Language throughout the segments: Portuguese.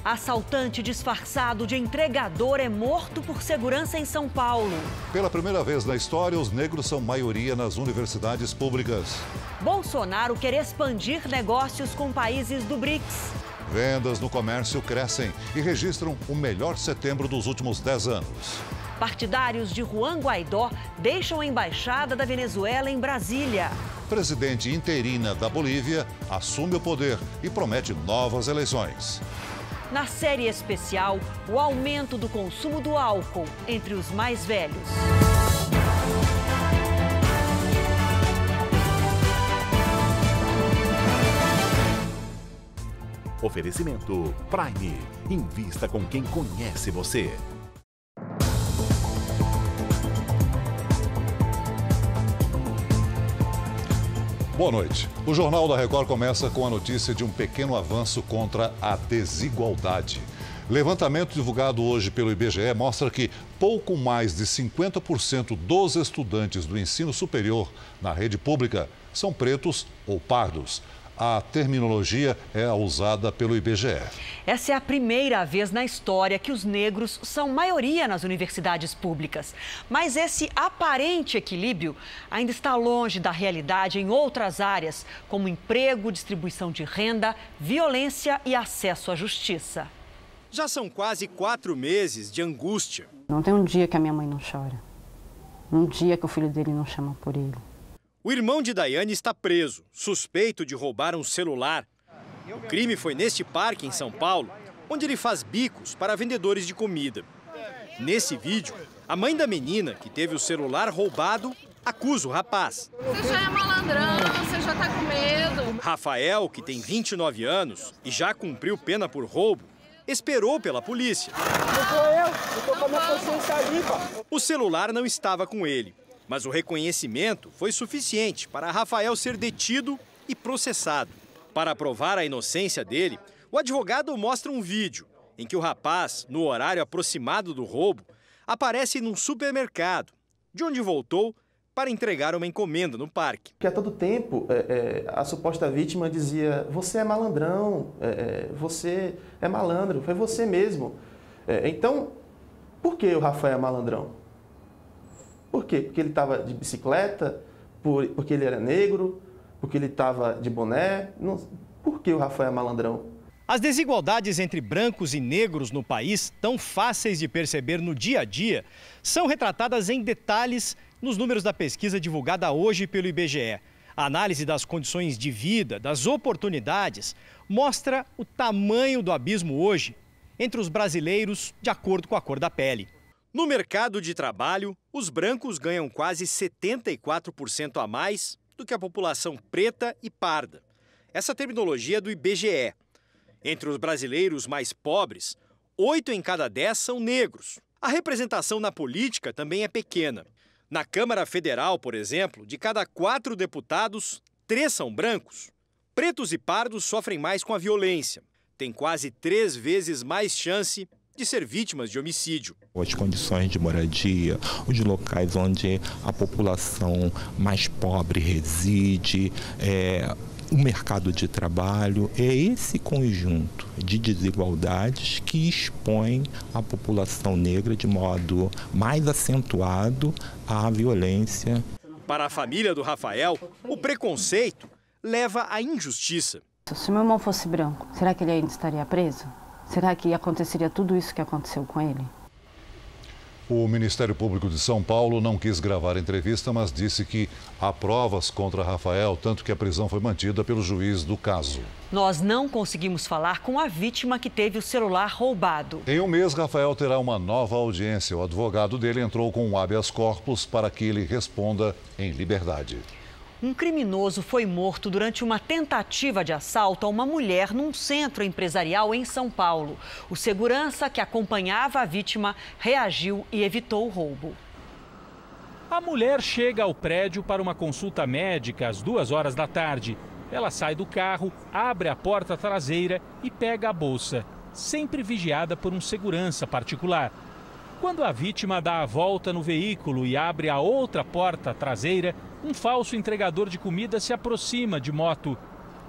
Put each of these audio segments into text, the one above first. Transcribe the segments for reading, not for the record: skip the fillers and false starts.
Assaltante disfarçado de entregador é morto por segurança em São Paulo. Pela primeira vez na história, os negros são maioria nas universidades públicas. Bolsonaro quer expandir negócios com países do BRICS. Vendas no comércio crescem e registram o melhor setembro dos últimos 10 anos. Partidários de Juan Guaidó deixam a embaixada da Venezuela em Brasília. Presidente interina da Bolívia assume o poder e promete novas eleições. Na série especial, o aumento do consumo do álcool entre os mais velhos. Oferecimento Prime. Invista com quem conhece você. Boa noite. O Jornal da Record começa com a notícia de um pequeno avanço contra a desigualdade. Levantamento divulgado hoje pelo IBGE mostra que pouco mais de 50% dos estudantes do ensino superior na rede pública são pretos ou pardos. A terminologia é a usada pelo IBGE. Essa é a primeira vez na história que os negros são maioria nas universidades públicas. Mas esse aparente equilíbrio ainda está longe da realidade em outras áreas, como emprego, distribuição de renda, violência e acesso à justiça. Já são quase 4 meses de angústia. Não tem um dia que a minha mãe não chora. Um dia que o filho dele não chama por ele. O irmão de Daiane está preso, suspeito de roubar um celular. O crime foi neste parque em São Paulo, onde ele faz bicos para vendedores de comida. Nesse vídeo, a mãe da menina, que teve o celular roubado, acusa o rapaz. Você já é malandrão, você já tá com medo. Rafael, que tem 29 anos e já cumpriu pena por roubo, esperou pela polícia. Não sou eu tô com a minha consciência limpa. O celular não estava com ele. Mas o reconhecimento foi suficiente para Rafael ser detido e processado. Para provar a inocência dele, o advogado mostra um vídeo em que o rapaz, no horário aproximado do roubo, aparece num supermercado, de onde voltou para entregar uma encomenda no parque. Porque a todo tempo a suposta vítima dizia: você é malandrão, você é malandro, foi você mesmo. Então, por que o Rafael é malandrão? Por quê? Porque ele estava de bicicleta, porque ele era negro, porque ele estava de boné. Por que o Rafael é malandrão? As desigualdades entre brancos e negros no país, tão fáceis de perceber no dia a dia, são retratadas em detalhes nos números da pesquisa divulgada hoje pelo IBGE. A análise das condições de vida, das oportunidades, mostra o tamanho do abismo hoje entre os brasileiros de acordo com a cor da pele. No mercado de trabalho, os brancos ganham quase 74% a mais do que a população preta e parda. Essa terminologia é do IBGE. Entre os brasileiros mais pobres, 8 em cada 10 são negros. A representação na política também é pequena. Na Câmara Federal, por exemplo, de cada 4 deputados, 3 são brancos. Pretos e pardos sofrem mais com a violência. Têm quase 3 vezes mais chance de ser vítimas de homicídio. As condições de moradia, os locais onde a população mais pobre reside, o mercado de trabalho, é esse conjunto de desigualdades que expõe a população negra de modo mais acentuado à violência. Para a família do Rafael, o preconceito leva à injustiça. Se meu irmão fosse branco, será que ele ainda estaria preso? Será que aconteceria tudo isso que aconteceu com ele? O Ministério Público de São Paulo não quis gravar a entrevista, mas disse que há provas contra Rafael, tanto que a prisão foi mantida pelo juiz do caso. Nós não conseguimos falar com a vítima que teve o celular roubado. Em um mês, Rafael terá uma nova audiência. O advogado dele entrou com um habeas corpus para que ele responda em liberdade. Um criminoso foi morto durante uma tentativa de assalto a uma mulher num centro empresarial em São Paulo. O segurança que acompanhava a vítima reagiu e evitou o roubo. A mulher chega ao prédio para uma consulta médica às 2h da tarde. Ela sai do carro, abre a porta traseira e pega a bolsa, sempre vigiada por um segurança particular. Quando a vítima dá a volta no veículo e abre a outra porta traseira, um falso entregador de comida se aproxima de moto.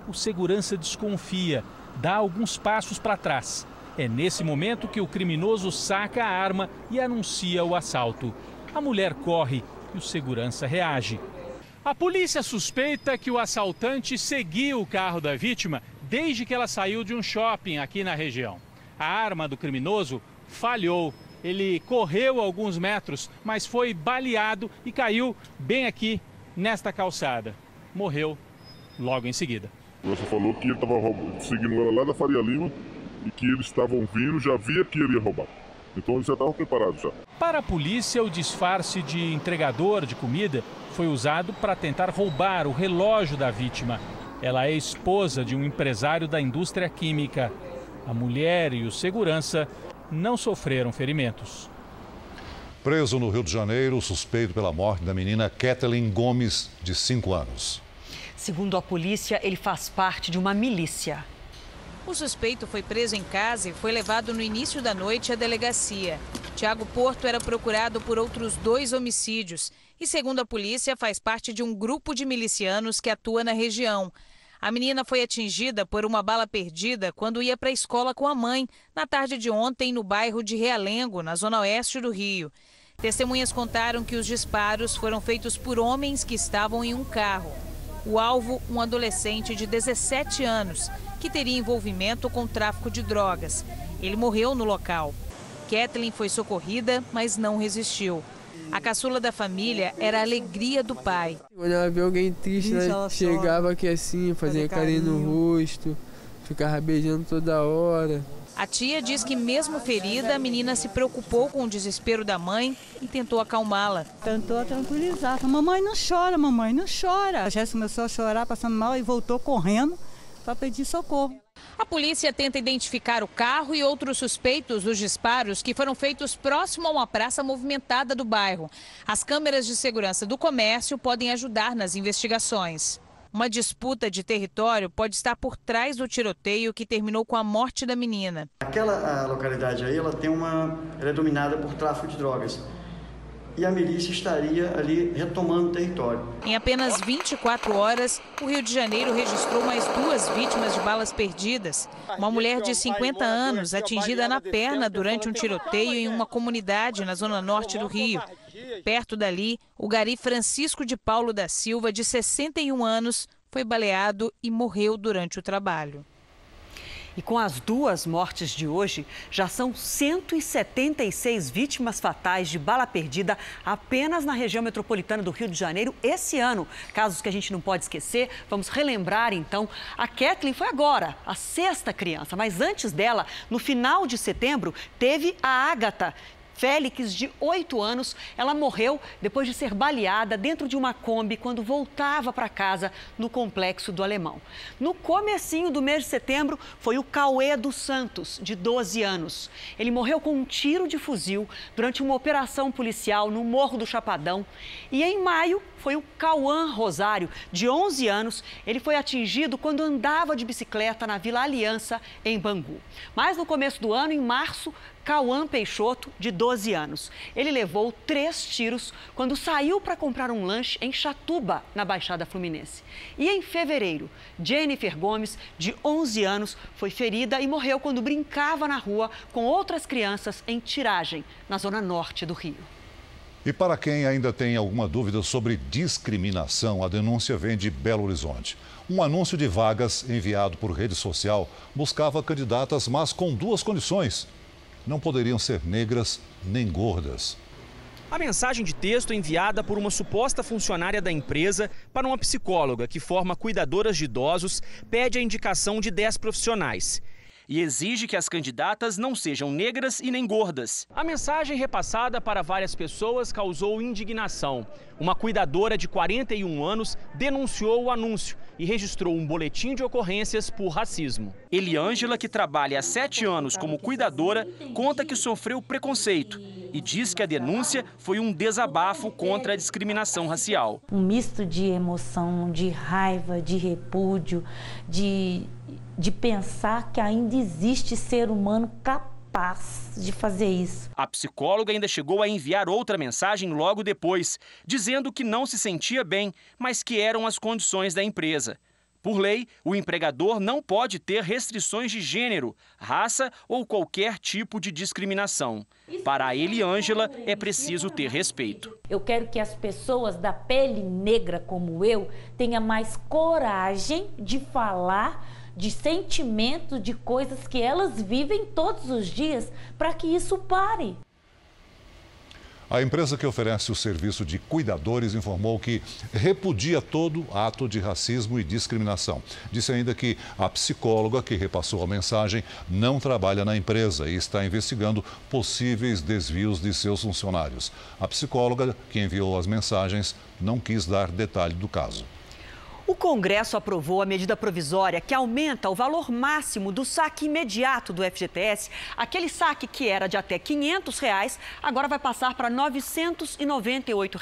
O segurança desconfia, dá alguns passos para trás. É nesse momento que o criminoso saca a arma e anuncia o assalto. A mulher corre e o segurança reage. A polícia suspeita que o assaltante seguiu o carro da vítima desde que ela saiu de um shopping aqui na região. A arma do criminoso falhou. Ele correu alguns metros, mas foi baleado e caiu bem aqui nesta calçada. Morreu logo em seguida. Você falou que ele estava seguindo ela lá da Faria Lima e que eles estavam vindo, já via que ele ia roubar. Então eles já estavam preparados já. Para a polícia, o disfarce de entregador de comida foi usado para tentar roubar o relógio da vítima. Ela é esposa de um empresário da indústria química. A mulher e o segurança não sofreram ferimentos. Preso no Rio de Janeiro, o suspeito pela morte da menina Kathleen Gomes, de 5 anos. Segundo a polícia, ele faz parte de uma milícia. O suspeito foi preso em casa e foi levado no início da noite à delegacia. Tiago Porto era procurado por outros 2 homicídios e, segundo a polícia, faz parte de um grupo de milicianos que atua na região. A menina foi atingida por uma bala perdida quando ia para a escola com a mãe, na tarde de ontem, no bairro de Realengo, na zona oeste do Rio. Testemunhas contaram que os disparos foram feitos por homens que estavam em um carro. O alvo, um adolescente de 17 anos, que teria envolvimento com tráfico de drogas. Ele morreu no local. Kathleen foi socorrida, mas não resistiu. A caçula da família era a alegria do pai. Quando ela vê alguém triste, ela chegava aqui assim, fazia carinho no rosto, ficava beijando toda hora. A tia diz que mesmo ferida, a menina se preocupou com o desespero da mãe e tentou acalmá-la. Tentou tranquilizar. Mamãe não chora, mamãe não chora. A Jéssica começou a chorar, passando mal e voltou correndo para pedir socorro. A polícia tenta identificar o carro e outros suspeitos dos disparos que foram feitos próximo a uma praça movimentada do bairro. As câmeras de segurança do comércio podem ajudar nas investigações. Uma disputa de território pode estar por trás do tiroteio que terminou com a morte da menina. Aquela localidade aí, ela é dominada por tráfico de drogas. E a milícia estaria ali retomando o território. Em apenas 24 horas, o Rio de Janeiro registrou mais 2 vítimas de balas perdidas. Uma mulher de 50 anos atingida na perna durante um tiroteio em uma comunidade na zona norte do Rio. Perto dali, o gari Francisco de Paulo da Silva, de 61 anos, foi baleado e morreu durante o trabalho. E com as 2 mortes de hoje, já são 176 vítimas fatais de bala perdida apenas na região metropolitana do Rio de Janeiro esse ano. Casos que a gente não pode esquecer, vamos relembrar então. A Kathleen foi agora a 6ª criança, mas antes dela, no final de setembro, teve a Ágata Félix, de 8 anos. Ela morreu depois de ser baleada dentro de uma Kombi quando voltava para casa no Complexo do Alemão. No comecinho do mês de setembro, foi o Cauê dos Santos, de 12 anos. Ele morreu com um tiro de fuzil durante uma operação policial no Morro do Chapadão. E em maio, foi o Cauã Rosário, de 11 anos. Ele foi atingido quando andava de bicicleta na Vila Aliança, em Bangu. Mas no começo do ano, em março, Cauã Peixoto, de 12 anos. Ele levou 3 tiros quando saiu para comprar um lanche em Chatuba, na Baixada Fluminense. E em fevereiro, Jennifer Gomes, de 11 anos, foi ferida e morreu quando brincava na rua com outras crianças em Tiragem, na zona norte do Rio. E para quem ainda tem alguma dúvida sobre discriminação, a denúncia vem de Belo Horizonte. Um anúncio de vagas enviado por rede social buscava candidatas, mas com 2 condições. Não poderiam ser negras nem gordas. A mensagem de texto é enviada por uma suposta funcionária da empresa para uma psicóloga que forma cuidadoras de idosos, pede a indicação de 10 profissionais. E exige que as candidatas não sejam negras e nem gordas. A mensagem repassada para várias pessoas causou indignação. Uma cuidadora de 41 anos denunciou o anúncio e registrou um boletim de ocorrências por racismo. Eliângela, que trabalha há 7 anos como cuidadora, conta que sofreu preconceito e diz que a denúncia foi um desabafo contra a discriminação racial. Um misto de emoção, de raiva, de repúdio, de pensar que ainda existe ser humano capaz de fazer isso. A psicóloga ainda chegou a enviar outra mensagem logo depois, dizendo que não se sentia bem, mas que eram as condições da empresa. Por lei, o empregador não pode ter restrições de gênero, raça ou qualquer tipo de discriminação. Para a Eliângela, é preciso ter respeito. Eu quero que as pessoas da pele negra como eu tenham mais coragem de falar de sentimento, de coisas que elas vivem todos os dias, para que isso pare. A empresa que oferece o serviço de cuidadores informou que repudia todo ato de racismo e discriminação. Disse ainda que a psicóloga que repassou a mensagem não trabalha na empresa e está investigando possíveis desvios de seus funcionários. A psicóloga que enviou as mensagens não quis dar detalhe do caso. O Congresso aprovou a medida provisória que aumenta o valor máximo do saque imediato do FGTS. Aquele saque que era de até R$ 500, agora vai passar para R$ 998.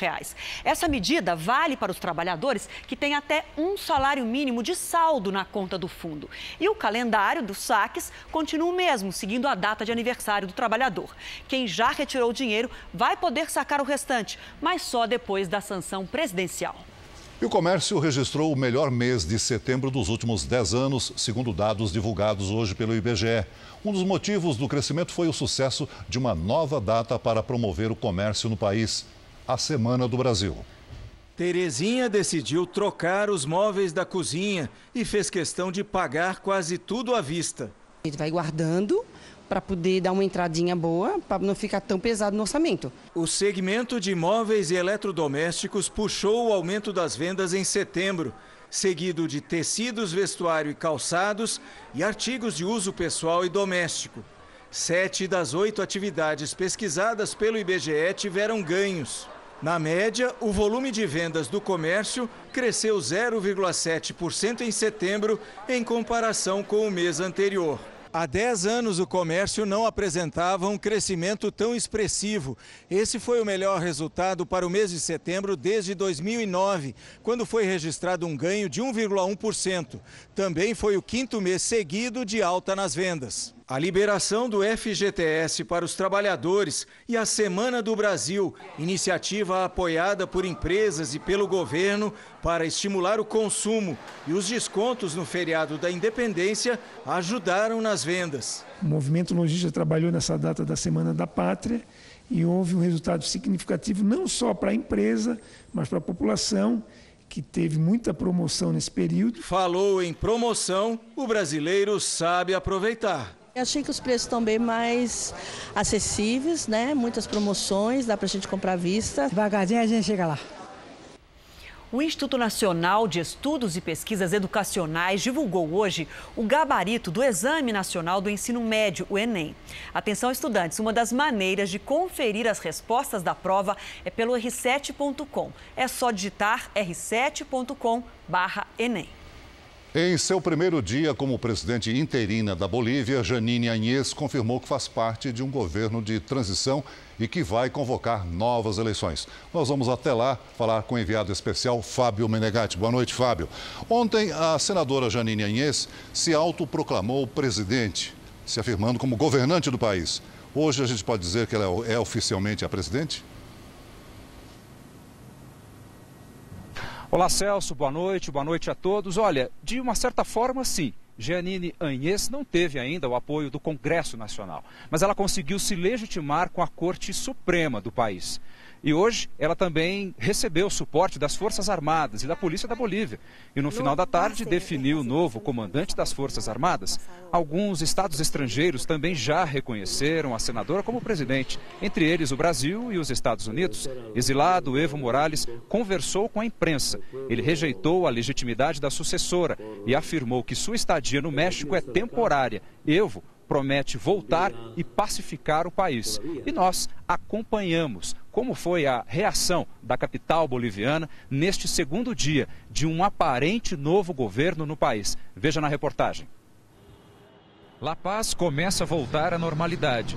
Essa medida vale para os trabalhadores que têm até um salário mínimo de saldo na conta do fundo. E o calendário dos saques continua o mesmo, seguindo a data de aniversário do trabalhador. Quem já retirou o dinheiro vai poder sacar o restante, mas só depois da sanção presidencial. E o comércio registrou o melhor mês de setembro dos últimos 10 anos, segundo dados divulgados hoje pelo IBGE. Um dos motivos do crescimento foi o sucesso de uma nova data para promover o comércio no país, a Semana do Brasil. Terezinha decidiu trocar os móveis da cozinha e fez questão de pagar quase tudo à vista. Ele vai guardando para poder dar uma entradinha boa, para não ficar tão pesado no orçamento. O segmento de móveis e eletrodomésticos puxou o aumento das vendas em setembro, seguido de tecidos, vestuário e calçados e artigos de uso pessoal e doméstico. 7 das 8 atividades pesquisadas pelo IBGE tiveram ganhos. Na média, o volume de vendas do comércio cresceu 0,7% em setembro em comparação com o mês anterior. Há 10 anos, o comércio não apresentava um crescimento tão expressivo. Esse foi o melhor resultado para o mês de setembro desde 2009, quando foi registrado um ganho de 1,1%. Também foi o 5º mês seguido de alta nas vendas. A liberação do FGTS para os trabalhadores e a Semana do Brasil, iniciativa apoiada por empresas e pelo governo para estimular o consumo, e os descontos no feriado da Independência ajudaram nas vendas. O movimento lojista trabalhou nessa data da Semana da Pátria e houve um resultado significativo não só para a empresa, mas para a população, que teve muita promoção nesse período. Falou em promoção, o brasileiro sabe aproveitar. Eu achei que os preços estão bem mais acessíveis, né? Muitas promoções, dá para a gente comprar à vista. Devagarzinho a gente chega lá. O Instituto Nacional de Estudos e Pesquisas Educacionais divulgou hoje o gabarito do Exame Nacional do Ensino Médio, o Enem. Atenção, estudantes, uma das maneiras de conferir as respostas da prova é pelo r7.com. É só digitar r7.com/Enem. Em seu primeiro dia como presidente interina da Bolívia, Jeanine Áñez confirmou que faz parte de um governo de transição e que vai convocar novas eleições. Nós vamos até lá falar com o enviado especial Fábio Menegatti. Boa noite, Fábio. Ontem, a senadora Jeanine Áñez se autoproclamou presidente, se afirmando como governante do país. Hoje a gente pode dizer que ela é oficialmente a presidente? Olá, Celso, boa noite a todos. Olha, de uma certa forma, sim, Jeanine Áñez não teve ainda o apoio do Congresso Nacional, mas ela conseguiu se legitimar com a Corte Suprema do país. E hoje ela também recebeu o suporte das Forças Armadas e da Polícia da Bolívia. E no final da tarde definiu o novo comandante das Forças Armadas. Alguns estados estrangeiros também já reconheceram a senadora como presidente, entre eles o Brasil e os Estados Unidos. Exilado Evo Morales conversou com a imprensa. Ele rejeitou a legitimidade da sucessora e afirmou que sua estadia no México é temporária. Evo promete voltar e pacificar o país. E nós acompanhamos como foi a reação da capital boliviana neste segundo dia de um aparente novo governo no país. Veja na reportagem. La Paz começa a voltar à normalidade.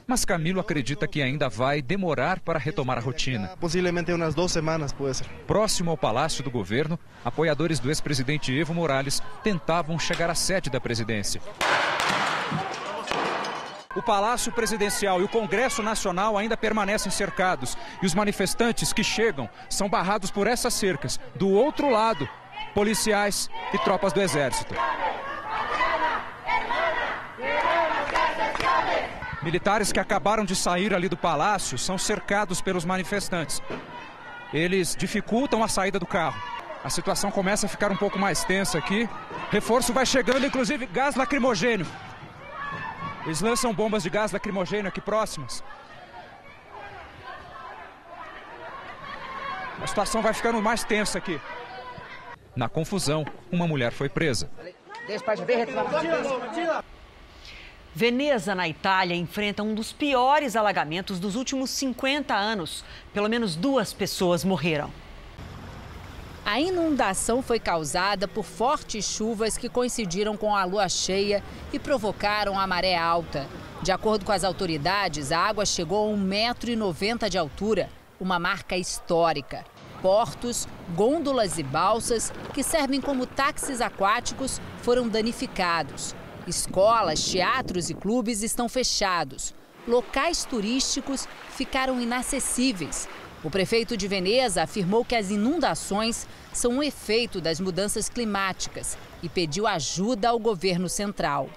Mas Camilo acredita que ainda vai demorar para retomar a rotina. Possivelmente umas 2 semanas, pode ser. Próximo ao Palácio do Governo, apoiadores do ex-presidente Evo Morales tentavam chegar à sede da presidência. O Palácio Presidencial e o Congresso Nacional ainda permanecem cercados. E os manifestantes que chegam são barrados por essas cercas. Do outro lado, policiais e tropas do Exército. Militares que acabaram de sair ali do palácio são cercados pelos manifestantes. Eles dificultam a saída do carro. A situação começa a ficar um pouco mais tensa aqui. Reforço vai chegando, inclusive gás lacrimogênio. Eles lançam bombas de gás lacrimogênio aqui próximas. A situação vai ficando mais tensa aqui. Na confusão, uma mulher foi presa. Veneza, na Itália, enfrenta um dos piores alagamentos dos últimos 50 anos. Pelo menos 2 pessoas morreram. A inundação foi causada por fortes chuvas que coincidiram com a lua cheia e provocaram a maré alta. De acordo com as autoridades, a água chegou a 1,90 m de altura, uma marca histórica. Portos, gôndolas e balsas, que servem como táxis aquáticos, foram danificados. Escolas, teatros e clubes estão fechados. Locais turísticos ficaram inacessíveis. O prefeito de Veneza afirmou que as inundações são um efeito das mudanças climáticas e pediu ajuda ao governo central.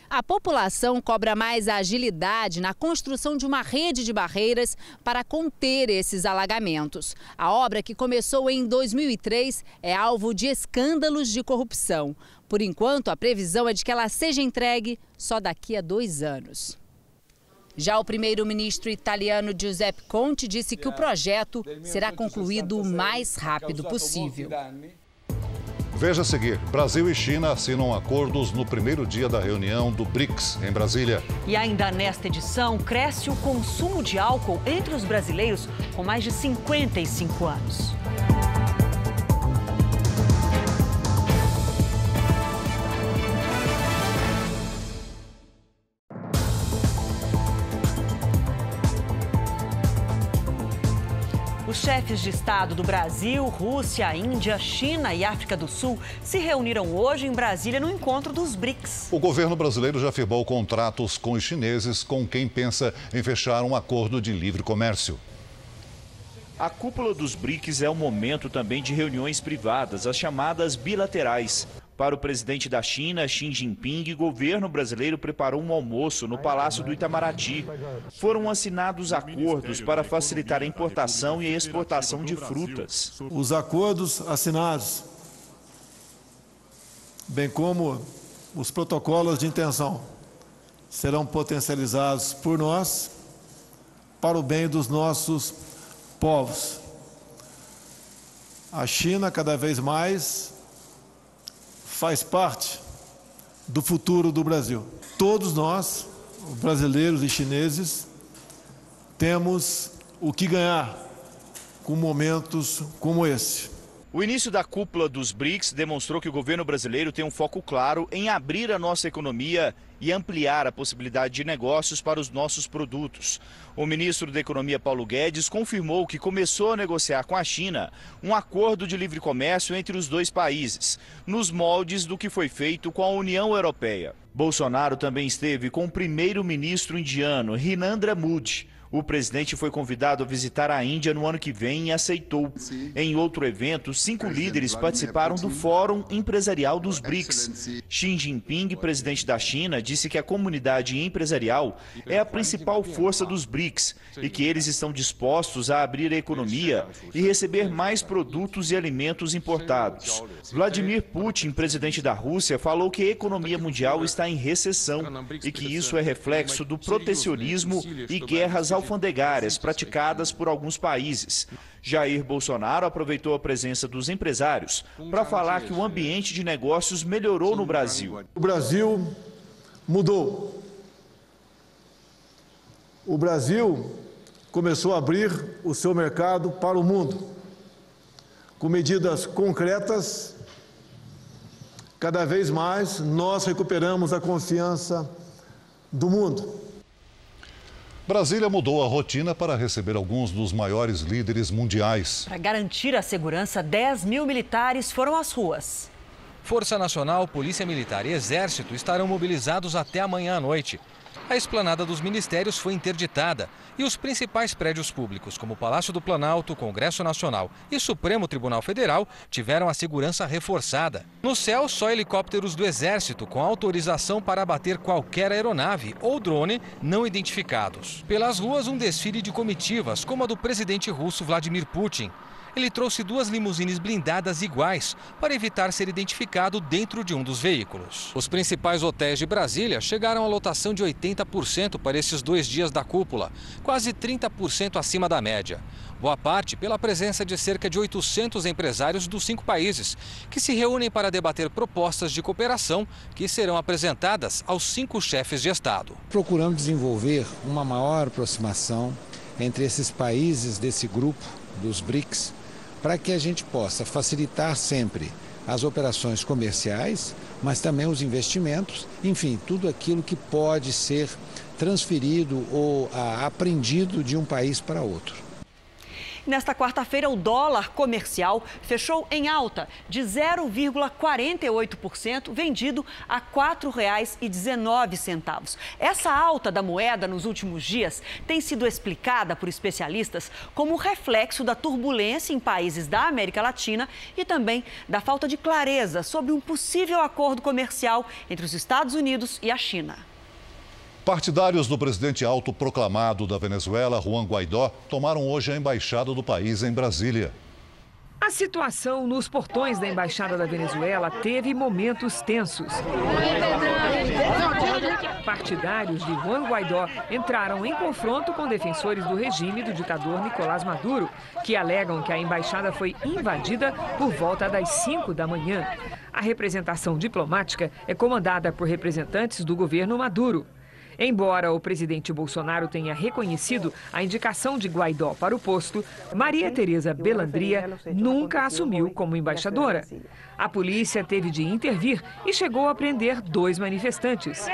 A população cobra mais agilidade na construção de uma rede de barreiras para conter esses alagamentos. A obra, que começou em 2003, é alvo de escândalos de corrupção. Por enquanto, a previsão é de que ela seja entregue só daqui a 2 anos. Já o primeiro-ministro italiano Giuseppe Conte disse que o projeto será concluído o mais rápido possível. Veja a seguir, Brasil e China assinam acordos no primeiro dia da reunião do BRICS, em Brasília. E ainda nesta edição, cresce o consumo de álcool entre os brasileiros com mais de 55 anos. Os chefes de Estado do Brasil, Rússia, Índia, China e África do Sul se reuniram hoje em Brasília no encontro dos BRICS. O governo brasileiro já firmou contratos com os chineses, com quem pensa em fechar um acordo de livre comércio. A cúpula dos BRICS é um momento também de reuniões privadas, as chamadas bilaterais. Para o presidente da China, Xi Jinping, o governo brasileiro preparou um almoço no Palácio do Itamaraty. Foram assinados acordos para facilitar a importação e a exportação de frutas. Os acordos assinados, bem como os protocolos de intenção, serão potencializados por nós para o bem dos nossos povos. A China, cada vez mais, faz parte do futuro do Brasil. Todos nós, brasileiros e chineses, temos o que ganhar com momentos como esse. O início da cúpula dos BRICS demonstrou que o governo brasileiro tem um foco claro em abrir a nossa economia e ampliar a possibilidade de negócios para os nossos produtos. O ministro da Economia, Paulo Guedes, confirmou que começou a negociar com a China um acordo de livre comércio entre os 2 países, nos moldes do que foi feito com a União Europeia. Bolsonaro também esteve com o primeiro-ministro indiano, Narendra Modi. O presidente foi convidado a visitar a Índia no ano que vem e aceitou. Em outro evento, 5 líderes participaram do Fórum Empresarial dos BRICS. Xi Jinping, presidente da China, disse que a comunidade empresarial é a principal força dos BRICS e que eles estão dispostos a abrir a economia e receber mais produtos e alimentos importados. Vladimir Putin, presidente da Rússia, falou que a economia mundial está em recessão e que isso é reflexo do protecionismo e guerras alfandegárias praticadas por alguns países. Jair Bolsonaro aproveitou a presença dos empresários para falar que o ambiente de negócios melhorou no Brasil. O Brasil mudou. O Brasil começou a abrir o seu mercado para o mundo. Com medidas concretas, cada vez mais nós recuperamos a confiança do mundo. Brasília mudou a rotina para receber alguns dos maiores líderes mundiais. Para garantir a segurança, 10 mil militares foram às ruas. Força Nacional, Polícia Militar e Exército estarão mobilizados até amanhã à noite. A esplanada dos ministérios foi interditada e os principais prédios públicos, como o Palácio do Planalto, Congresso Nacional e Supremo Tribunal Federal, tiveram a segurança reforçada. No céu, só helicópteros do Exército com autorização para abater qualquer aeronave ou drone não identificados. Pelas ruas, um desfile de comitivas, como a do presidente russo Vladimir Putin. Ele trouxe 2 limusines blindadas iguais para evitar ser identificado dentro de um dos veículos. Os principais hotéis de Brasília chegaram à lotação de 80% para esses 2 dias da cúpula, quase 30% acima da média. Boa parte pela presença de cerca de 800 empresários dos 5 países, que se reúnem para debater propostas de cooperação que serão apresentadas aos 5 chefes de Estado. Procuramos desenvolver uma maior aproximação entre esses países desse grupo, dos BRICS, para que a gente possa facilitar sempre as operações comerciais, mas também os investimentos, enfim, tudo aquilo que pode ser transferido ou aprendido de um país para outro. Nesta quarta-feira, o dólar comercial fechou em alta de 0,48%, vendido a R$ 4,19. Essa alta da moeda nos últimos dias tem sido explicada por especialistas como reflexo da turbulência em países da América Latina e também da falta de clareza sobre um possível acordo comercial entre os Estados Unidos e a China. Partidários do presidente autoproclamado da Venezuela, Juan Guaidó, tomaram hoje a embaixada do país em Brasília. A situação nos portões da embaixada da Venezuela teve momentos tensos. Partidários de Juan Guaidó entraram em confronto com defensores do regime do ditador Nicolás Maduro, que alegam que a embaixada foi invadida por volta das 5 da manhã. A representação diplomática é comandada por representantes do governo Maduro. Embora o presidente Bolsonaro tenha reconhecido a indicação de Guaidó para o posto, Maria Tereza Bellandria nunca assumiu como embaixadora. A polícia teve de intervir e chegou a prender 2 manifestantes.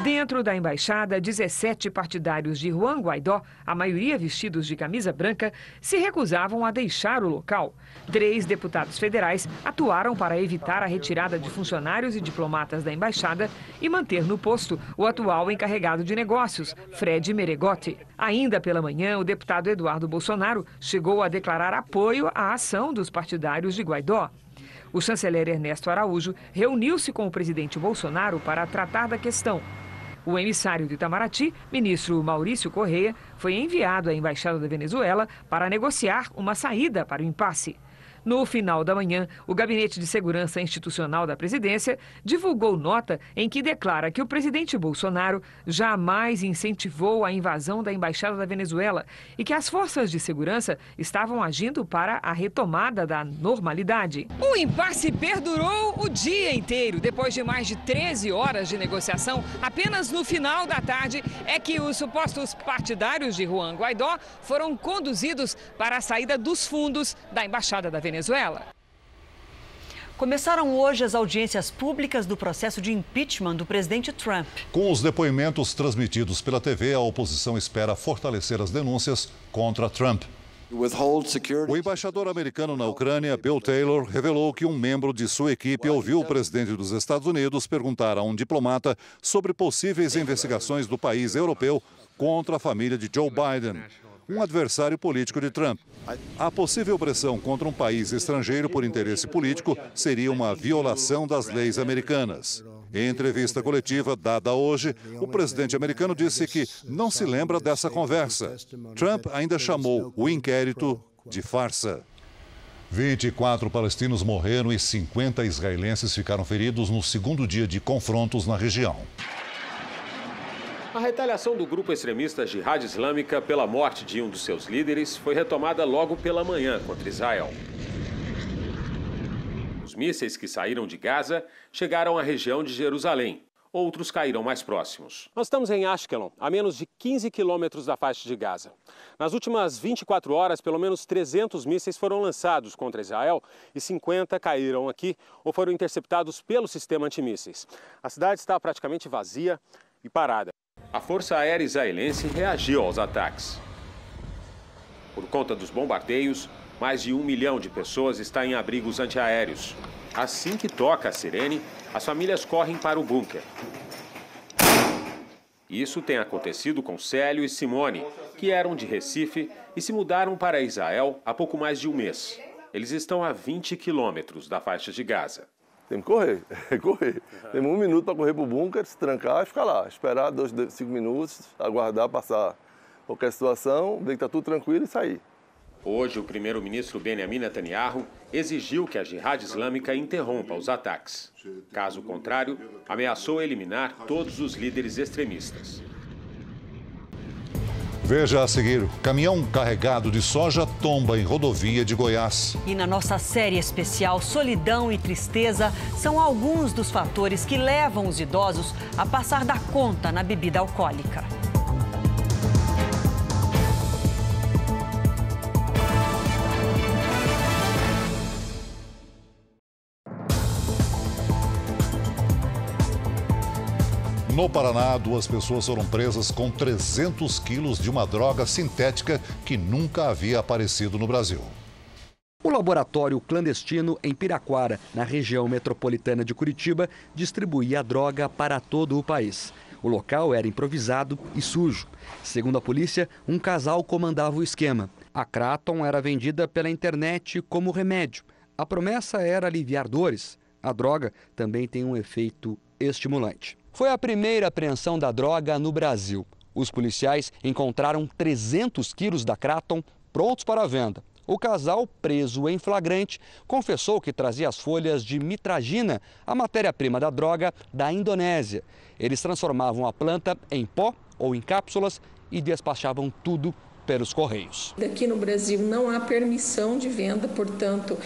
Dentro da embaixada, 17 partidários de Juan Guaidó, a maioria vestidos de camisa branca, se recusavam a deixar o local. 3 deputados federais atuaram para evitar a retirada de funcionários e diplomatas da embaixada e manter no posto o atual encarregado de negócios, Fred Meregotti. Ainda pela manhã, o deputado Eduardo Bolsonaro chegou a declarar apoio à ação dos partidários de Guaidó. O chanceler Ernesto Araújo reuniu-se com o presidente Bolsonaro para tratar da questão. O emissário de Itamaraty, ministro Maurício Correia, foi enviado à embaixada da Venezuela para negociar uma saída para o impasse. No final da manhã, o Gabinete de Segurança Institucional da Presidência divulgou nota em que declara que o presidente Bolsonaro jamais incentivou a invasão da Embaixada da Venezuela e que as forças de segurança estavam agindo para a retomada da normalidade. O impasse perdurou o dia inteiro. Depois de mais de 13 horas de negociação, apenas no final da tarde é que os supostos partidários de Juan Guaidó foram conduzidos para a saída dos fundos da Embaixada da Venezuela. Começaram hoje as audiências públicas do processo de impeachment do presidente Trump. Com os depoimentos transmitidos pela TV, a oposição espera fortalecer as denúncias contra Trump. O embaixador americano na Ucrânia, Bill Taylor, revelou que um membro de sua equipe ouviu o presidente dos Estados Unidos perguntar a um diplomata sobre possíveis investigações do país europeu contra a família de Joe Biden, um adversário político de Trump. A possível pressão contra um país estrangeiro por interesse político seria uma violação das leis americanas. Em entrevista coletiva dada hoje, o presidente americano disse que não se lembra dessa conversa. Trump ainda chamou o inquérito de farsa. 24 palestinos morreram e 50 israelenses ficaram feridos no segundo dia de confrontos na região. A retaliação do grupo extremista Jihad Islâmica pela morte de um dos seus líderes foi retomada logo pela manhã contra Israel. Os mísseis que saíram de Gaza chegaram à região de Jerusalém. Outros caíram mais próximos. Nós estamos em Ashkelon, a menos de 15 quilômetros da faixa de Gaza. Nas últimas 24 horas, pelo menos 300 mísseis foram lançados contra Israel e 50 caíram aqui ou foram interceptados pelo sistema antimísseis. A cidade está praticamente vazia e parada. A Força Aérea Israelense reagiu aos ataques. Por conta dos bombardeios, mais de 1 milhão de pessoas está em abrigos antiaéreos. Assim que toca a sirene, as famílias correm para o bunker. Isso tem acontecido com Célio e Simone, que eram de Recife e se mudaram para Israel há pouco mais de um mês. Eles estão a 20 quilômetros da faixa de Gaza. Tem que correr, correr. Temos 1 minuto para correr para o bunker, se trancar e ficar lá. Esperar 2, 5 minutos, aguardar passar qualquer situação, ver que está tudo tranquilo e sair. Hoje, o primeiro-ministro Benjamin Netanyahu exigiu que a Jihad Islâmica interrompa os ataques. Caso contrário, ameaçou eliminar todos os líderes extremistas. Veja a seguir, caminhão carregado de soja tomba em rodovia de Goiás. E na nossa série especial, solidão e tristeza são alguns dos fatores que levam os idosos a passar da conta na bebida alcoólica. No Paraná, 2 pessoas foram presas com 300 quilos de uma droga sintética que nunca havia aparecido no Brasil. O laboratório clandestino em Piraquara, na região metropolitana de Curitiba, distribuía a droga para todo o país. O local era improvisado e sujo. Segundo a polícia, um casal comandava o esquema. A Kraton era vendida pela internet como remédio. A promessa era aliviar dores. A droga também tem um efeito estimulante. Foi a primeira apreensão da droga no Brasil. Os policiais encontraram 300 quilos da Kraton prontos para a venda. O casal, preso em flagrante, confessou que trazia as folhas de mitragina, a matéria-prima da droga, da Indonésia. Eles transformavam a planta em pó ou em cápsulas e despachavam tudo pelos correios. Aqui no Brasil não há permissão de venda, portanto,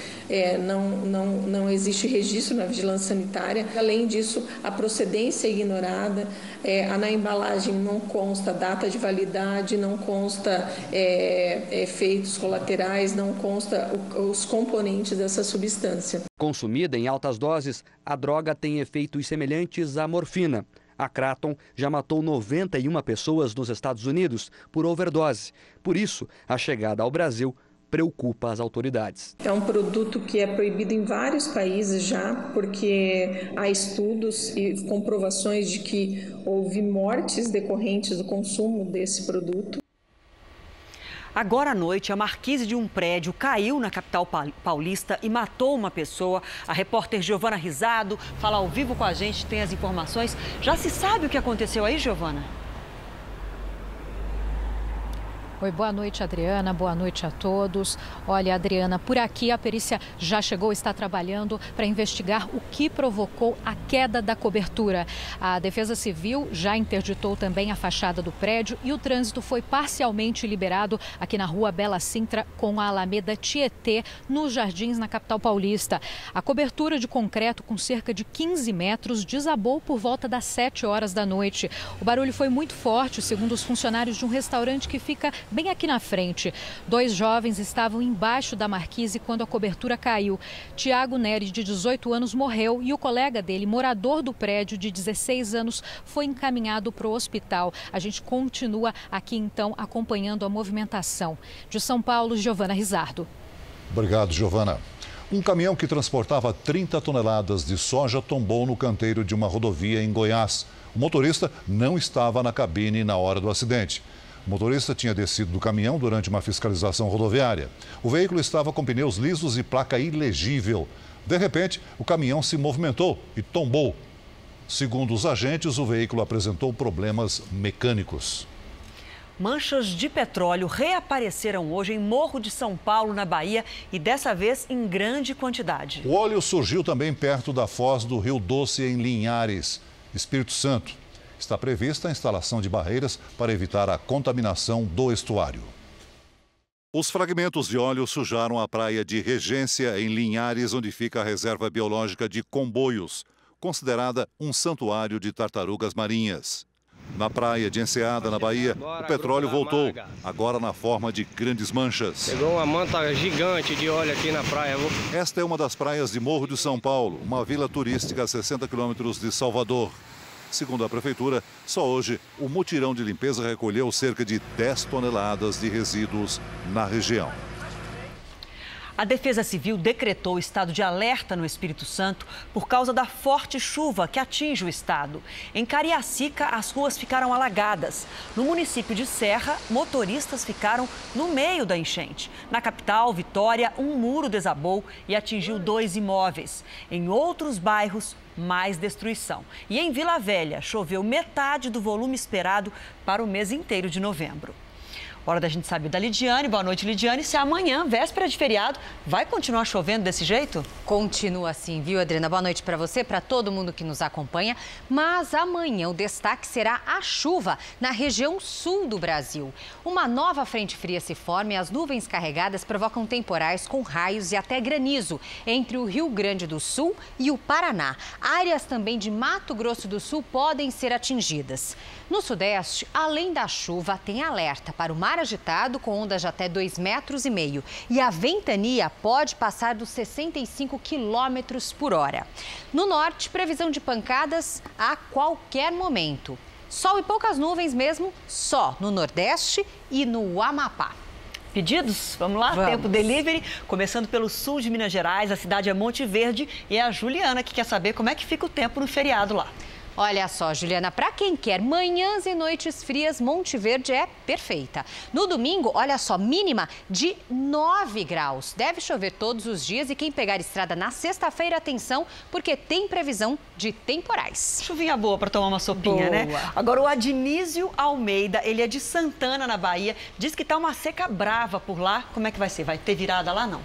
não existe registro na vigilância sanitária. Além disso, a procedência é ignorada, na embalagem não consta data de validade, não consta efeitos colaterais, não consta os componentes dessa substância. Consumida em altas doses, a droga tem efeitos semelhantes à morfina. A Kraton já matou 91 pessoas nos Estados Unidos por overdose. Por isso, a chegada ao Brasil preocupa as autoridades. É um produto que é proibido em vários países já, porque há estudos e comprovações de que houve mortes decorrentes do consumo desse produto. Agora à noite, a marquise de um prédio caiu na capital paulista e matou uma pessoa. A repórter Giovana Rizardo fala ao vivo com a gente, tem as informações. Já se sabe o que aconteceu aí, Giovana? Oi, boa noite, Adriana, boa noite a todos. Olha, Adriana, por aqui a perícia já chegou, está trabalhando para investigar o que provocou a queda da cobertura. A Defesa Civil já interditou também a fachada do prédio e o trânsito foi parcialmente liberado aqui na rua Bela Sintra com a Alameda Tietê, nos Jardins, na capital paulista. A cobertura de concreto com cerca de 15 metros desabou por volta das 7 horas da noite. O barulho foi muito forte, segundo os funcionários de um restaurante que fica bem aqui na frente. 2 jovens estavam embaixo da marquise quando a cobertura caiu. Tiago Nery, de 18 anos, morreu e o colega dele, morador do prédio, de 16 anos, foi encaminhado para o hospital. A gente continua aqui, então, acompanhando a movimentação. De São Paulo, Giovana Rizardo. Obrigado, Giovana. Um caminhão que transportava 30 toneladas de soja tombou no canteiro de uma rodovia em Goiás. O motorista não estava na cabine na hora do acidente. O motorista tinha descido do caminhão durante uma fiscalização rodoviária. O veículo estava com pneus lisos e placa ilegível. De repente, o caminhão se movimentou e tombou. Segundo os agentes, o veículo apresentou problemas mecânicos. Manchas de petróleo reapareceram hoje em Morro de São Paulo, na Bahia, e dessa vez em grande quantidade. O óleo surgiu também perto da foz do Rio Doce, em Linhares, Espírito Santo. Está prevista a instalação de barreiras para evitar a contaminação do estuário. Os fragmentos de óleo sujaram a praia de Regência, em Linhares, onde fica a reserva biológica de Comboios, considerada um santuário de tartarugas marinhas. Na praia de Enseada, na Bahia, o petróleo voltou, agora na forma de grandes manchas. Pegou uma manta gigante de óleo aqui na praia. Esta é uma das praias de Morro de São Paulo, uma vila turística a 60 quilômetros de Salvador. Segundo a prefeitura, só hoje o mutirão de limpeza recolheu cerca de 10 toneladas de resíduos na região. A Defesa Civil decretou estado de alerta no Espírito Santo por causa da forte chuva que atinge o estado. Em Cariacica, as ruas ficaram alagadas. No município de Serra, motoristas ficaram no meio da enchente. Na capital, Vitória, um muro desabou e atingiu 2 imóveis. Em outros bairros, mais destruição. E em Vila Velha, choveu metade do volume esperado para o mês inteiro de novembro. Hora da gente saber da Lidiane. Boa noite, Lidiane. Se amanhã, véspera de feriado, vai continuar chovendo desse jeito? Continua assim, viu, Adriana? Boa noite para você, para todo mundo que nos acompanha. Mas amanhã o destaque será a chuva na região sul do Brasil. Uma nova frente fria se forma e as nuvens carregadas provocam temporais com raios e até granizo entre o Rio Grande do Sul e o Paraná. Áreas também de Mato Grosso do Sul podem ser atingidas. No Sudeste, além da chuva, tem alerta para o mar agitado com ondas de até 2,5 metros. E a ventania pode passar dos 65 quilômetros por hora. No Norte, previsão de pancadas a qualquer momento. Sol e poucas nuvens mesmo, só no Nordeste e no Amapá. Pedidos? Vamos lá? Vamos. Tempo delivery, começando pelo sul de Minas Gerais, a cidade é Monte Verde e é a Juliana que quer saber como é que fica o tempo no feriado lá. Olha só, Juliana, para quem quer manhãs e noites frias, Monte Verde é perfeita. No domingo, olha só, mínima de 9 graus. Deve chover todos os dias e quem pegar estrada na sexta-feira, atenção, porque tem previsão de temporais. Chuvinha boa para tomar uma sopinha, né? Agora, o Adnísio Almeida, ele é de Santana, na Bahia, diz que tá uma seca brava por lá. Como é que vai ser? Vai ter virada lá, não?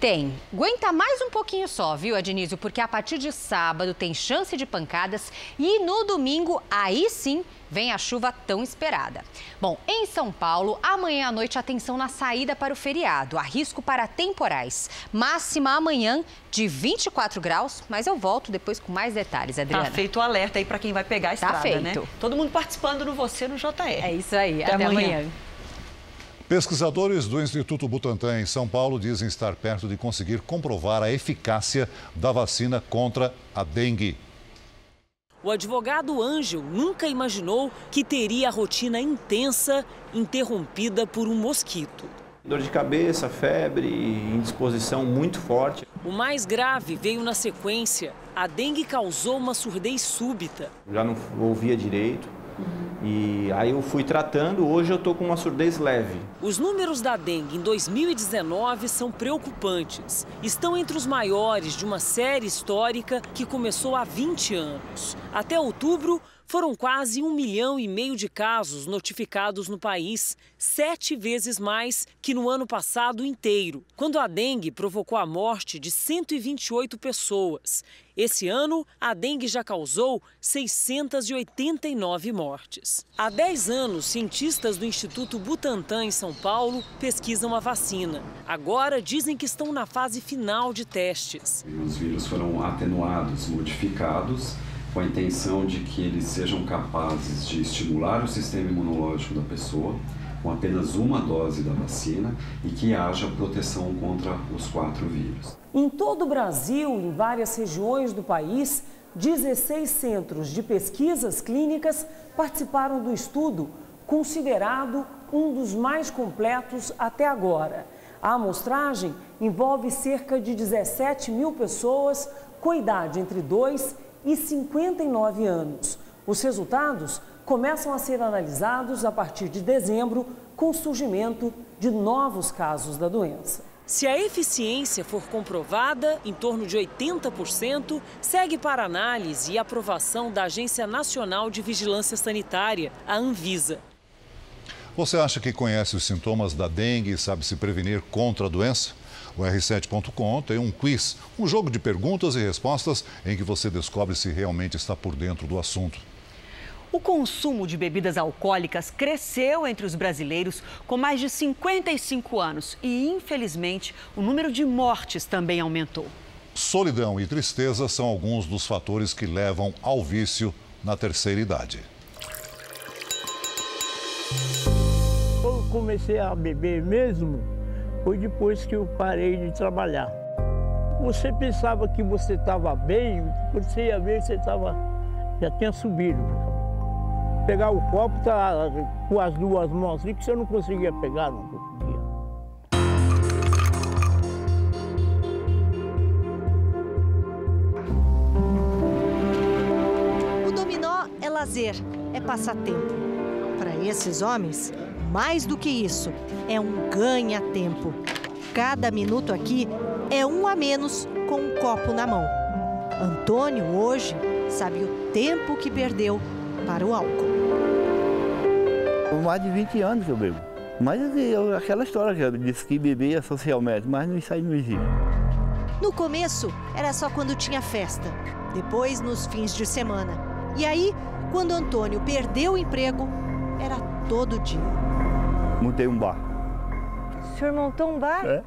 Tem. Aguenta mais um pouquinho só, viu, Adnísio? Porque a partir de sábado tem chance de pancadas e no domingo, aí sim, vem a chuva tão esperada. Bom, em São Paulo, amanhã à noite, atenção na saída para o feriado. Há risco para temporais. Máxima amanhã de 24 graus, mas eu volto depois com mais detalhes, Adriana. Tá feito o alerta aí para quem vai pegar a estrada, feito, né? Todo mundo participando no Você no JR. É isso aí. Até amanhã. Pesquisadores do Instituto Butantan em São Paulo dizem estar perto de conseguir comprovar a eficácia da vacina contra a dengue. O advogado Ângelo nunca imaginou que teria a rotina intensa interrompida por um mosquito. Dor de cabeça, febre e indisposição muito forte. O mais grave veio na sequência. A dengue causou uma surdez súbita. Já não ouvia direito. E aí eu fui tratando, hoje eu estou com uma surdez leve. Os números da dengue em 2019 são preocupantes. Estão entre os maiores de uma série histórica que começou há 20 anos. Até outubro, foram quase 1,5 milhão de casos notificados no país, 7 vezes mais que no ano passado inteiro, quando a dengue provocou a morte de 128 pessoas. Esse ano, a dengue já causou 689 mortes. Há 10 anos, cientistas do Instituto Butantan, em São Paulo, pesquisam a vacina. Agora, dizem que estão na fase final de testes. Os vírus foram atenuados, modificados, com a intenção de que eles sejam capazes de estimular o sistema imunológico da pessoa com apenas uma dose da vacina e que haja proteção contra os 4 vírus. Em todo o Brasil, em várias regiões do país, 16 centros de pesquisas clínicas participaram do estudo, considerado um dos mais completos até agora. A amostragem envolve cerca de 17 mil pessoas com idade entre 2 e 59 anos. Os resultados começam a ser analisados a partir de dezembro, com o surgimento de novos casos da doença. Se a eficiência for comprovada, em torno de 80%, segue para análise e aprovação da Agência Nacional de Vigilância Sanitária, a Anvisa. Você acha que conhece os sintomas da dengue e sabe se prevenir contra a doença? O R7.com tem um quiz, um jogo de perguntas e respostas em que você descobre se realmente está por dentro do assunto. O consumo de bebidas alcoólicas cresceu entre os brasileiros com mais de 55 anos e, infelizmente, o número de mortes também aumentou. Solidão e tristeza são alguns dos fatores que levam ao vício na terceira idade. Eu comecei a beber mesmo, foi depois que eu parei de trabalhar. Você pensava que você estava bem, quando você ia ver, você já tinha subido. Pegar o copo com as duas mãos, que você não conseguia pegar, não conseguia. lazer, é passatempo. Para esses homens, mais do que isso, é um ganha-tempo. Cada minuto aqui é um a menos com um copo na mão. Antônio, hoje, sabe o tempo que perdeu para o álcool. Mais de 20 anos que eu bebo. Mas aquela história que eu disse que beber é socialmente, mas isso aí não existe. No começo, era só quando tinha festa. Depois, nos fins de semana. E aí, quando Antônio perdeu o emprego, era todo dia. Montei um bar. O senhor montou um bar? É.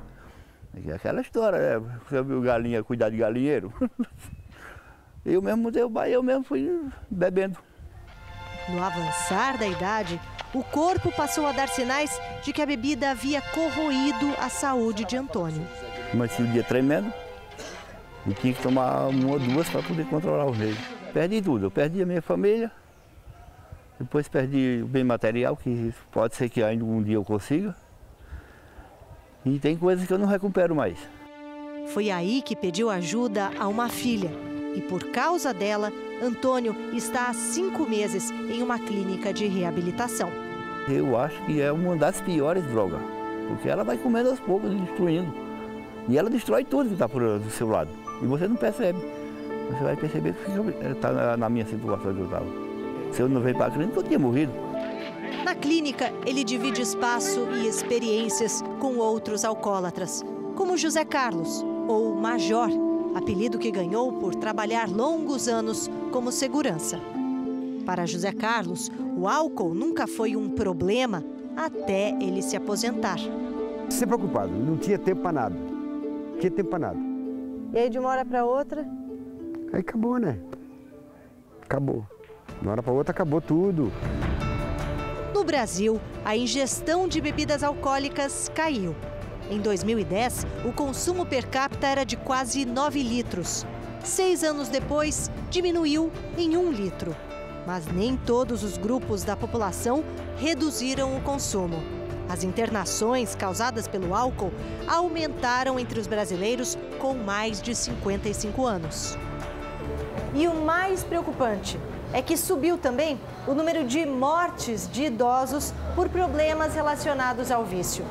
Aquela história, né? Você viu galinha, cuidar de galinheiro? Eu mesmo montei o bar e eu mesmo fui bebendo. No avançar da idade, o corpo passou a dar sinais de que a bebida havia corroído a saúde de Antônio. Comecei o dia tremendo e tinha que tomar uma ou duas para poder controlar o meio. Perdi tudo, eu perdi a minha família, depois perdi o bem material, que pode ser que ainda um dia eu consiga. E tem coisas que eu não recupero mais. Foi aí que pediu ajuda a uma filha. E por causa dela, Antônio está há 5 meses em uma clínica de reabilitação. Eu acho que é uma das piores drogas, porque ela vai comendo aos poucos e destruindo. E ela destrói tudo que está do seu lado. E você não percebe. Você vai perceber que está na minha situação que eu estava. Se eu não veio para a clínica, eu tinha morrido. Na clínica, ele divide espaço e experiências com outros alcoólatras, como José Carlos, ou Major, apelido que ganhou por trabalhar longos anos como segurança. Para José Carlos, o álcool nunca foi um problema até ele se aposentar. Sempre preocupado, não tinha tempo para nada. Não tinha tempo para nada. E aí, de uma hora para outra? Aí acabou, né? Acabou. De uma hora para outra, acabou tudo. No Brasil, a ingestão de bebidas alcoólicas caiu. Em 2010, o consumo per capita era de quase 9 litros. 6 anos depois, diminuiu em 1 litro. Mas nem todos os grupos da população reduziram o consumo. As internações causadas pelo álcool aumentaram entre os brasileiros com mais de 55 anos. E o mais preocupante é que subiu também o número de mortes de idosos por problemas relacionados ao vício.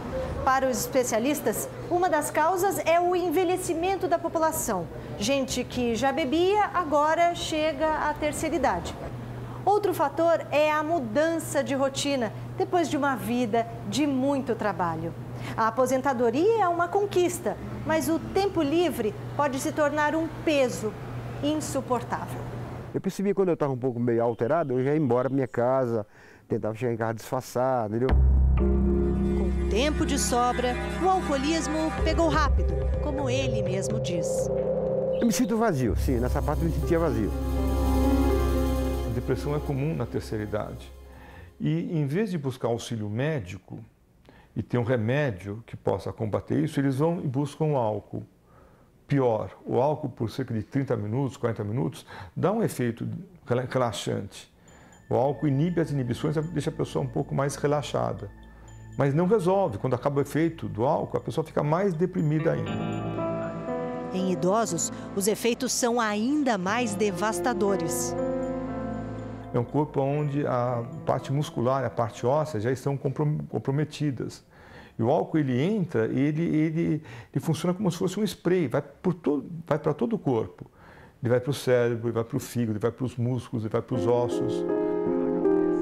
Para os especialistas, uma das causas é o envelhecimento da população. Gente que já bebia, agora chega à terceira idade. Outro fator é a mudança de rotina, depois de uma vida de muito trabalho. A aposentadoria é uma conquista, mas o tempo livre pode se tornar um peso insuportável. Eu percebi quando eu estava um pouco meio alterado, eu já ia embora para minha casa, tentava chegar em casa disfarçado, entendeu? Com tempo de sobra, o alcoolismo pegou rápido, como ele mesmo diz. Eu me sinto vazio, sim, nessa parte eu me sentia vazio. A depressão é comum na terceira idade. E em vez de buscar auxílio médico e ter um remédio que possa combater isso, eles vão e buscam o álcool. Pior, o álcool por cerca de 30 minutos, 40 minutos, dá um efeito relaxante. O álcool inibe as inibições, deixa a pessoa um pouco mais relaxada. Mas não resolve. Quando acaba o efeito do álcool, a pessoa fica mais deprimida ainda. Em idosos, os efeitos são ainda mais devastadores. É um corpo onde a parte muscular e a parte óssea já estão comprometidas. E o álcool, ele entra e ele funciona como se fosse um spray, vai para todo o corpo. Ele vai para o cérebro, ele vai para o fígado, ele vai para os músculos, ele vai para os ossos.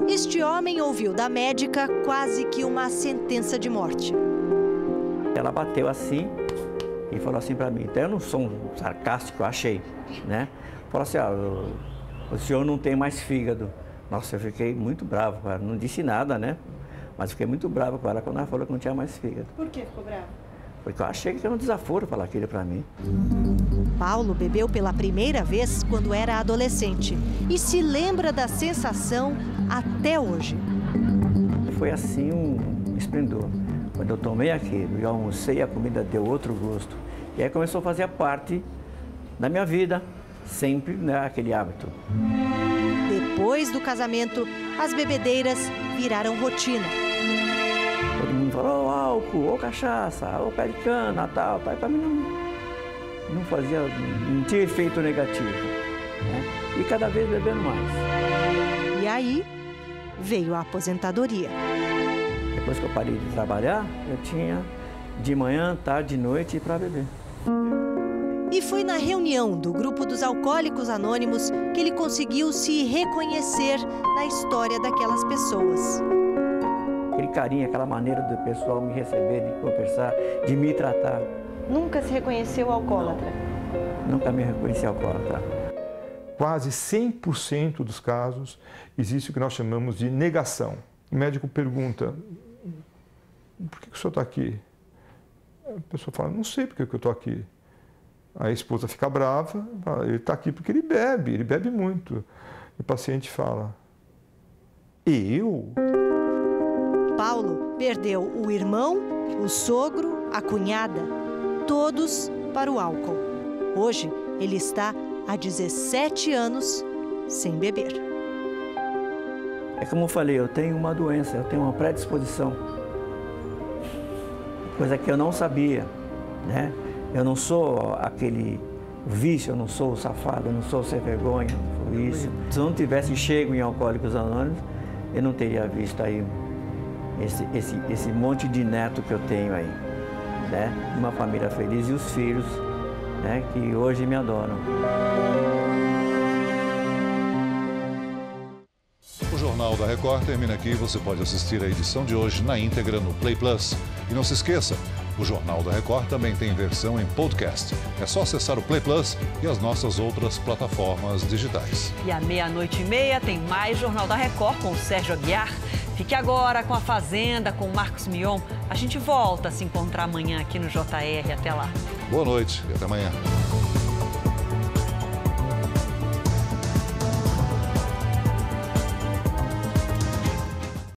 Este homem ouviu da médica quase que uma sentença de morte. Ela bateu assim e falou assim para mim, então eu não sou um sarcástico, eu achei, né? Falou assim, o senhor não tem mais fígado. Nossa, eu fiquei muito bravo, cara. Não disse nada, né? Mas fiquei muito bravo com ela quando ela falou que não tinha mais fígado. Por que ficou bravo? Porque eu achei que era um desaforo falar aquilo para mim. Paulo bebeu pela primeira vez quando era adolescente e se lembra da sensação até hoje. Foi assim um esplendor. Quando eu tomei aquilo, eu almocei, a comida deu outro gosto. E aí começou a fazer parte da minha vida, sempre, né, aquele hábito. Depois do casamento, as bebedeiras viraram rotina. Todo mundo falou, álcool, ou cachaça, ou pé de cana, tal. Para mim não tinha efeito negativo, né? E cada vez bebendo mais. E E aí veio a aposentadoria. Depois que eu parei de trabalhar, eu tinha de manhã, tarde e noite para beber. E foi na reunião do grupo dos Alcoólicos Anônimos que ele conseguiu se reconhecer na história daquelas pessoas. Aquele carinho, aquela maneira do pessoal me receber, de conversar, de me tratar. Nunca se reconheceu alcoólatra? Nunca me reconheci alcoólatra. Quase 100% dos casos existe o que nós chamamos de negação. O médico pergunta, por que o senhor está aqui? A pessoa fala, não sei por que eu estou aqui. A esposa fica brava, fala, ele está aqui porque ele bebe muito. E o paciente fala, eu? Paulo perdeu o irmão, o sogro, a cunhada, todos para o álcool. Hoje, ele está há 17 anos sem beber. É como eu falei, eu tenho uma doença, eu tenho uma predisposição. Coisa que eu não sabia, né? Eu não sou aquele vício, eu não sou o safado, eu não sou o sem vergonha, por isso. Se eu não tivesse chego em Alcoólicos Anônimos, eu não teria visto aí esse monte de neto que eu tenho aí, né? Uma família feliz e os filhos, né, que hoje me adoram. O Jornal da Record termina aqui. Você pode assistir a edição de hoje na íntegra no Play Plus. E não se esqueça, o Jornal da Record também tem versão em podcast. É só acessar o Play Plus e as nossas outras plataformas digitais. E à 00:30 tem mais Jornal da Record com o Sérgio Aguiar. Fique agora com a Fazenda, com o Marcos Mion. A gente volta a se encontrar amanhã aqui no JR. Até lá. Boa noite e até amanhã.